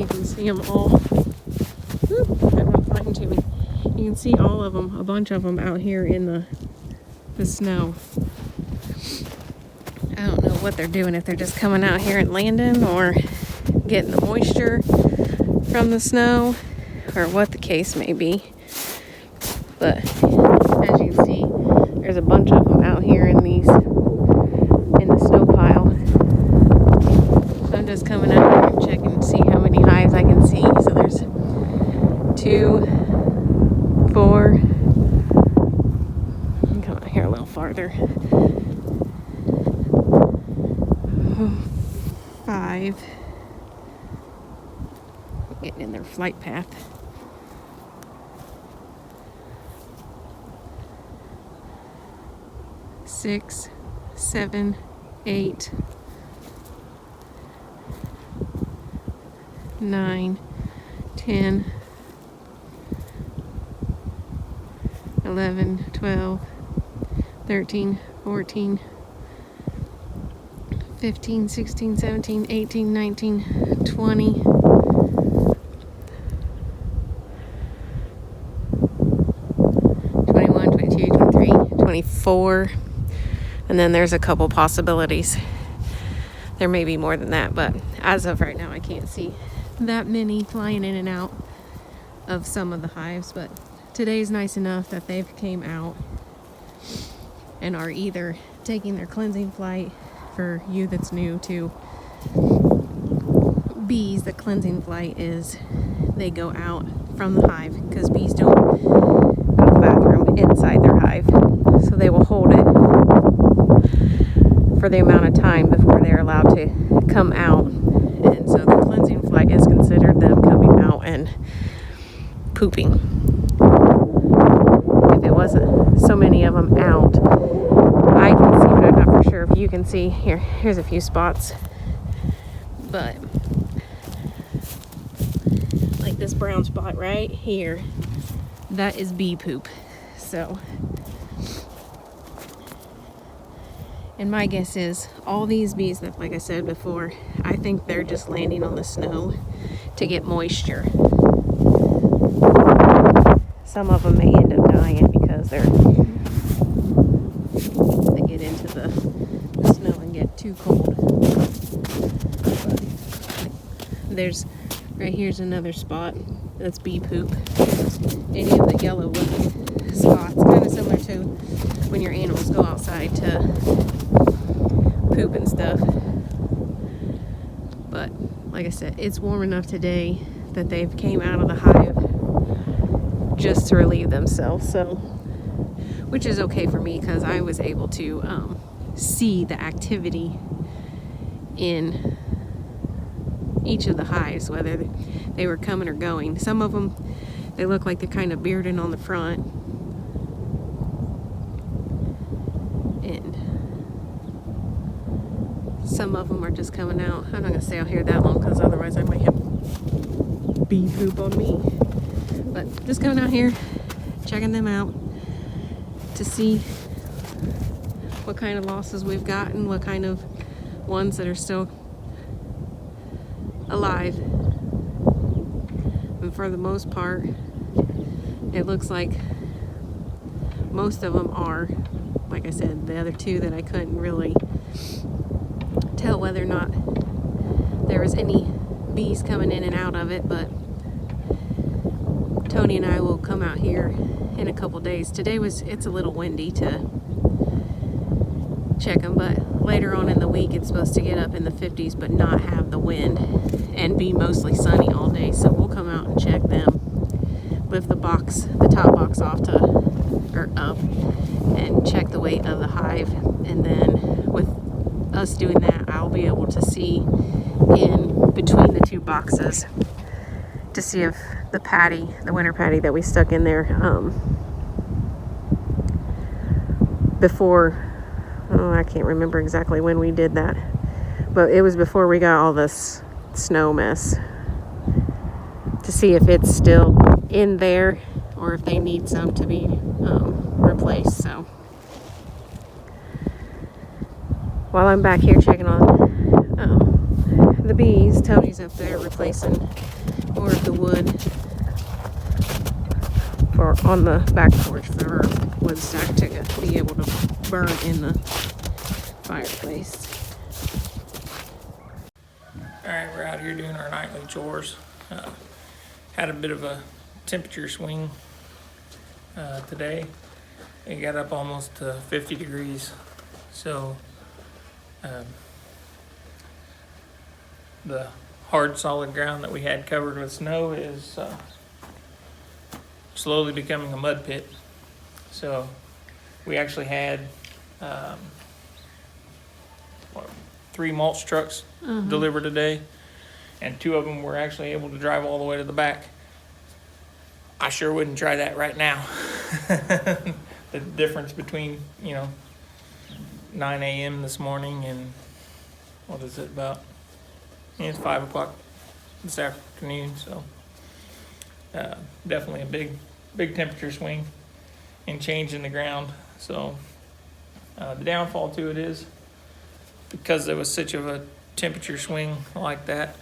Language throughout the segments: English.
You can see them all. Whoop, that went flying to me. You can see all of them, a bunch of them out here in the snow. I don't know what they're doing, if they're just coming out here and landing or getting the moisture from the snow or what the case may be. But as you can see, there's a bunch of them out here in the snow pile. So I'm just coming out here and checking to see how many hives I can see. So there's 2, 4. Come out here a little farther. 5. Getting in their flight path. 6, 7, 8, 9, 10, 11, 12, 13, 14, 15, 16, 17, 18, 19, 20, 21, 22, 23, 24. And then there's a couple possibilities. There may be more than that, but as of right now, I can't see that many flying in and out of some of the hives. But today's nice enough that they've came out and are either taking their cleansing flight. For you that's new to bees, the cleansing flight is they go out from the hive because bees don't go to the bathroom inside their hive. So they will hold it for the amount of time before they're allowed to come out. And so the cleansing flight is considered them coming out and pooping. If it wasn't so many of them out, I can see, but I'm not for sure if you can see. Here's a few spots. But like this brown spot right here, that is bee poop. So, and my guess is all these bees that, like I said before, I think they're just landing on the snow to get moisture. Some of them may end up dying because they get into the snow and get too cold. But there's right here's another spot that's bee poop. Any of the yellow spots, kind of similar to when your animals go outside to poop and stuff. But like I said, it's warm enough today that they've came out of the hive just to relieve themselves. So, which is okay for me because I was able to see the activity in each of the hives, whether they were coming or going. Some of them, they look like they're kind of bearded on the front. And some of them are just coming out. I'm not going to stay out here that long because otherwise I might have bee poop on me. But just coming out here, checking them out to see what kind of losses we've gotten, what kind of ones that are still alive. And for the most part, it looks like most of them are. Like I said, the other two that I couldn't really tell whether or not there was any bees coming in and out of it, but Tony and I will come out here in a couple days. Today it's a little windy to check them, but later on in the week it's supposed to get up in the 50s but not have the wind and be mostly sunny all day. So we'll come out and check them, lift the top box off up and check the weight of the hive, and then with us doing that, I'll be able to see in between the two boxes to see if the winter patty that we stuck in there before, I can't remember exactly when we did that, but it was before we got all this snow mess, to see if it's still in there or if they need some to be replaced. So while I'm back here checking on the bees. Tony's up there replacing more of the wood for on the back porch for our wood stack to be able to burn in the fireplace. Alright, we're out here doing our nightly chores. Had a bit of a temperature swing today. It got up almost to 50 degrees. So the hard solid ground that we had covered with snow is slowly becoming a mud pit. So we actually had 3 mulch trucks delivered today, and 2 of them were actually able to drive all the way to the back. I sure wouldn't try that right now. The difference between 9 a.m. this morning and what is it about? It's 5 o'clock this afternoon. So definitely a big temperature swing and change in the ground. So the downfall to it is, because there was such of a temperature swing like that,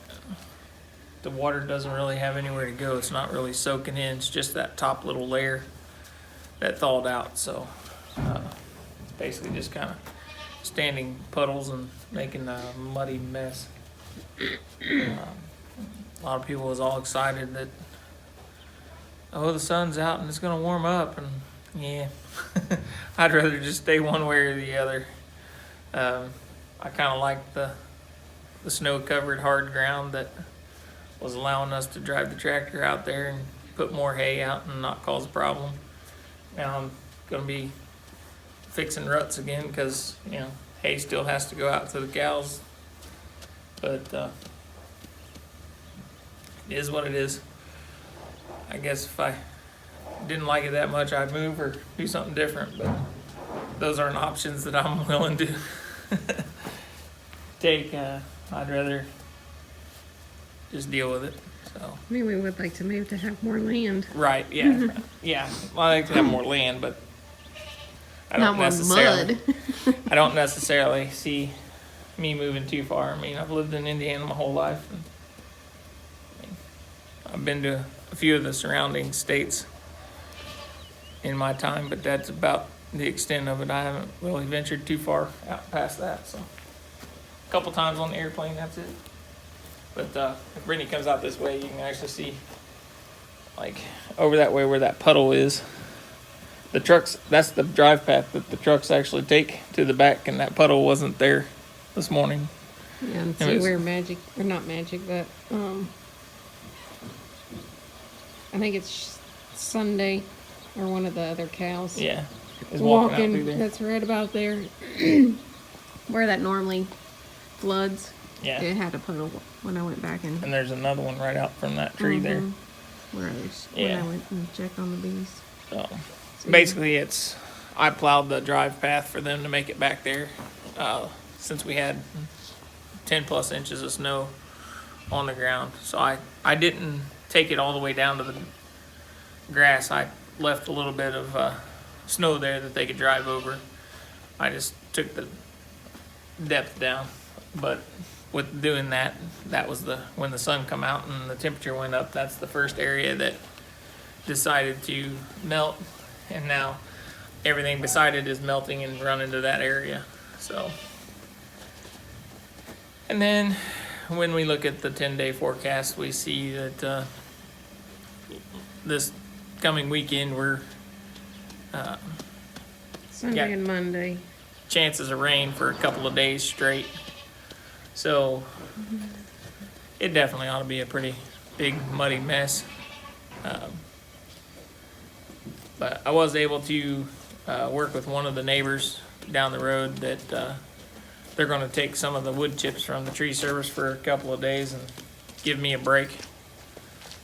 the water doesn't really have anywhere to go. It's not really soaking in. It's just that top little layer that thawed out. So it's basically just kind of standing puddles and making a muddy mess. A lot of people was all excited that, oh, the sun's out and it's going to warm up. And yeah, I'd rather just stay one way or the other. I kind of like the snow-covered hard ground that was allowing us to drive the tractor out there and put more hay out and not cause a problem. Now I'm going to be fixing ruts again because, hay still has to go out to the cows. But it is what it is. I guess if I didn't like it that much, I'd move or do something different. But those aren't options that I'm willing to take. I'd rather just deal with it. So I mean, we would like to move to have more land. Right, yeah. Yeah. Well, I like to have more land, but I don't necessarily I don't necessarily see me moving too far. I mean, I've lived in Indiana my whole life, and I've been to a few of the surrounding states in my time, but that's about the extent of it. I haven't really ventured too far out past that. So a couple times on the airplane, that's it. But if Brittany comes out this way, you can actually see, like, over that way where that puddle is. The trucks, that's the drive path that the trucks actually take to the back, and that puddle wasn't there this morning. Yeah, and see where Magic, or not Magic, but I think it's Sunday, or one of the other cows. Yeah, is walking out through there. That's right about there. Where that normally floods. Yeah. It had a puddle when I went back in. And there's another one right out from that tree there. Where when I went and checked on the bees. So basically I plowed the drive path for them to make it back there. Since we had 10 plus inches of snow on the ground. So I didn't take it all the way down to the grass. I left a little bit of snow there that they could drive over. I just took the depth down. But with doing that, that was when the sun come out and the temperature went up, that's the first area that decided to melt. And now everything beside it is melting and run into that area. So, and then when we look at the 10-day forecast, we see that this coming weekend we're Sunday and Monday chances of rain for a couple of days straight. So it definitely ought to be a pretty big muddy mess. But I was able to work with one of the neighbors down the road that they're going to take some of the wood chips from the tree service for a couple of days and give me a break.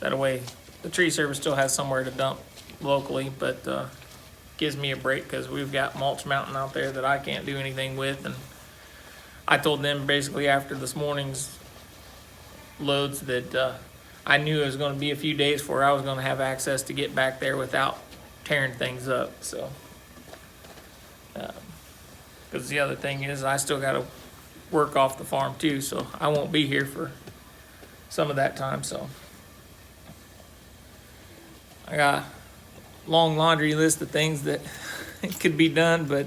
That way the tree service still has somewhere to dump locally, but gives me a break because we've got mulch mountain out there that I can't do anything with. And I told them basically after this morning's loads that I knew it was going to be a few days before I was going to have access to get back there without tearing things up. So, because the other thing is I still got to work off the farm too, so I won't be here for some of that time. So I got a long laundry list of things that could be done, but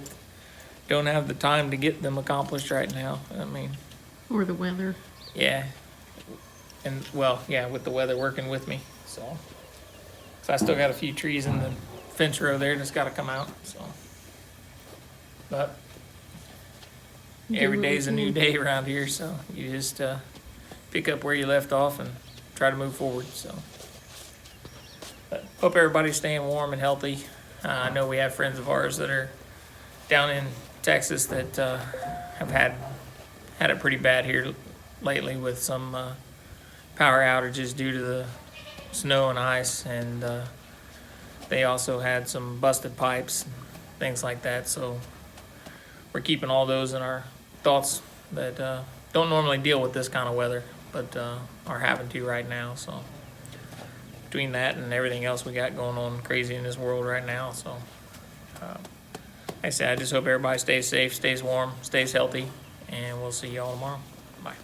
don't have the time to get them accomplished right now. I mean, Or the weather. yeah, and well, yeah, with the weather working with me, so I still got a few trees in the fence row there that's got to come out. So, but every what we day's a new can. day around here, so you just pick up where you left off and try to move forward. So, but hope everybody's staying warm and healthy. I know we have friends of ours that are down in Texas that have had it pretty bad here lately with some power outages due to the snow and ice, and they also had some busted pipes and things like that. So we're keeping all those in our thoughts that don't normally deal with this kind of weather, but are having to right now. So between that and everything else we got going on crazy in this world right now, so like I said, I just hope everybody stays safe, stays warm, stays healthy, and we'll see y'all tomorrow. Bye.